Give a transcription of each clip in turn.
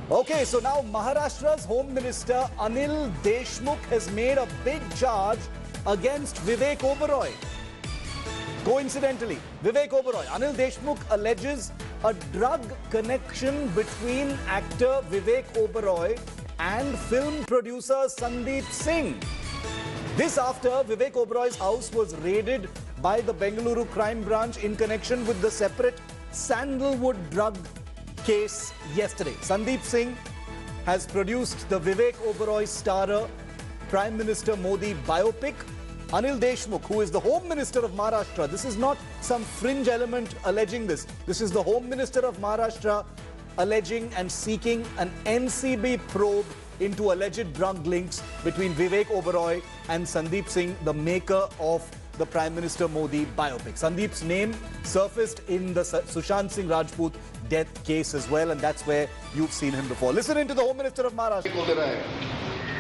Okay, so now Maharashtra's Home Minister Anil Deshmukh has made a big charge against Vivek Oberoi. Coincidentally, Vivek Oberoi, Anil Deshmukh alleges a drug connection between actor Vivek Oberoi and film producer Sandeep Singh. This after Vivek Oberoi's house was raided by the Bengaluru crime branch in connection with the separate sandalwood drug case yesterday. Sandeep Singh has produced the Vivek Oberoi starrer Prime Minister Modi biopic. Anil Deshmukh, who is the Home Minister of Maharashtra, this is not some fringe element alleging this. This is the Home Minister of Maharashtra alleging and seeking an NCB probe into alleged drug links between Vivek Oberoi and Sandeep Singh, the maker of the Prime Minister Modi biopic. Sandeep's name surfaced in the Sushant Singh Rajput death case as well, and that's where you've seen him before. Listen into the Home Minister of Maharashtra.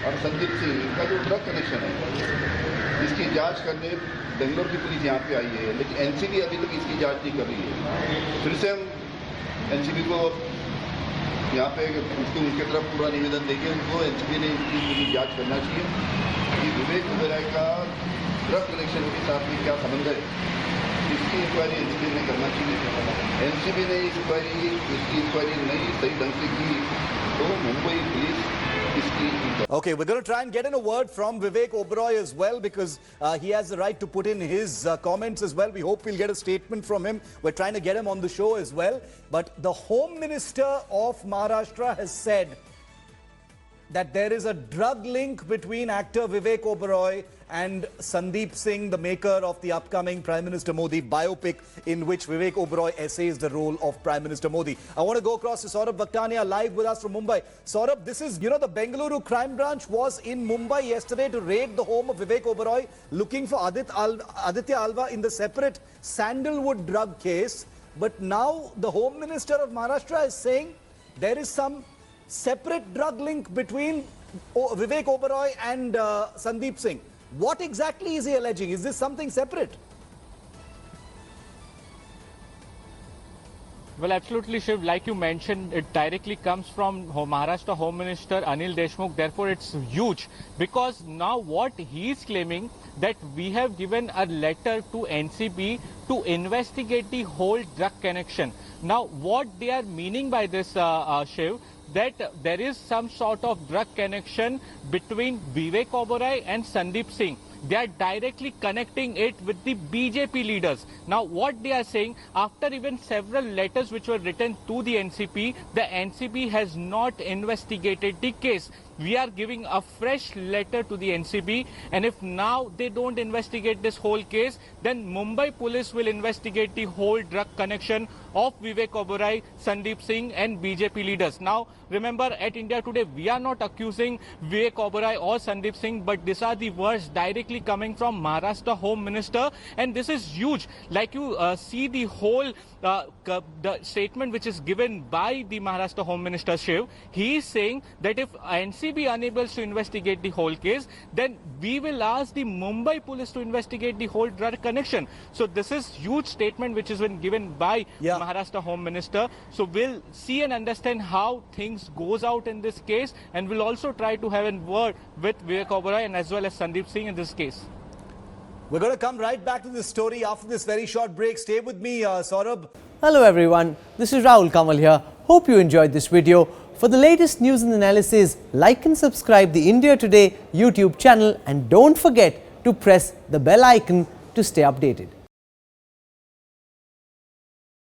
और संदीप सिंह का जो drug connection है, इसकी जांच करने बेंगलोर की police यहाँ पे आई है, लेकिन एनसीबी अभी तक इसकी जांच नहीं कर रही है। फिर से हम एनसीबी को यहाँ पे उनके तरफ पूरा निवेदन देंगे, उनको एनसीबी ने इसकी पूरी जांच करना चाहिए कि विवेक ओबेरॉय का ड्रग कनेक्शन के साथ में क्या संबंध है। इसकी इंक्वायरी एनसीबी ने करना चाहिए। एनसीबी ने इसकी इंक्वायरी नहीं सही ढंग से की तो Mumbai police Okay, we're going to try and get in a word from Vivek Oberoi as well, because he has the right to put in his comments as well. We hope we'll get a statement from him. We're trying to get him on the show as well. But the Home Minister of Maharashtra has said that there is a drug link between actor Vivek Oberoi and Sandeep Singh, the maker of the upcoming Prime Minister Modi biopic, in which Vivek Oberoi essays the role of Prime Minister Modi. I want to go across to Saurabh Bhaktania live with us from Mumbai. Saurabh, this is, the Bengaluru crime branch was in Mumbai yesterday to raid the home of Vivek Oberoi, looking for Aditya Alva in the separate sandalwood drug case. But now the Home Minister of Maharashtra is saying there is some separate drug link between Vivek Oberoi and Sandeep Singh. What exactly is he alleging? Is this something separate? Well, absolutely, Shiv. Like you mentioned, it directly comes from Maharashtra Home Minister Anil Deshmukh. Therefore, it's huge, because now what he is claiming that we have given a letter to NCB to investigate the whole drug connection. Now, what they are meaning by this, Shiv, that there is some sort of drug connection between Vivek Oberoi and Sandeep Singh. They are directly connecting it with the BJP leaders. Now, what they are saying, after even several letters which were written to the NCB has not investigated the case. We are giving a fresh letter to the NCB, and if now they don't investigate this whole case, then Mumbai police will investigate the whole drug connection of Vivek Oberoi, Sandeep Singh and BJP leaders. Now, remember, at India Today, we are not accusing Vivek Oberoi or Sandeep Singh, but these are the words directly coming from Maharashtra Home Minister, and this is huge. Like you see the whole the statement which is given by the Maharashtra Home Minister Shiv, he is saying that if NCB unable to investigate the whole case, then we will ask the Mumbai police to investigate the whole drug connection. So this is huge statement which has been given by Maharashtra Home Minister. So we'll see and understand how things goes out in this case, and we'll also try to have a word with Vivek Oberoi and as well as Sandeep Singh in this case. We're going to come right back to this story after this very short break. Stay with me, Saurabh. Hello everyone, this is Rahul Kamal here. Hope you enjoyed this video. For the latest news and analysis, like and subscribe the India Today YouTube channel, and don't forget to press the bell icon to stay updated.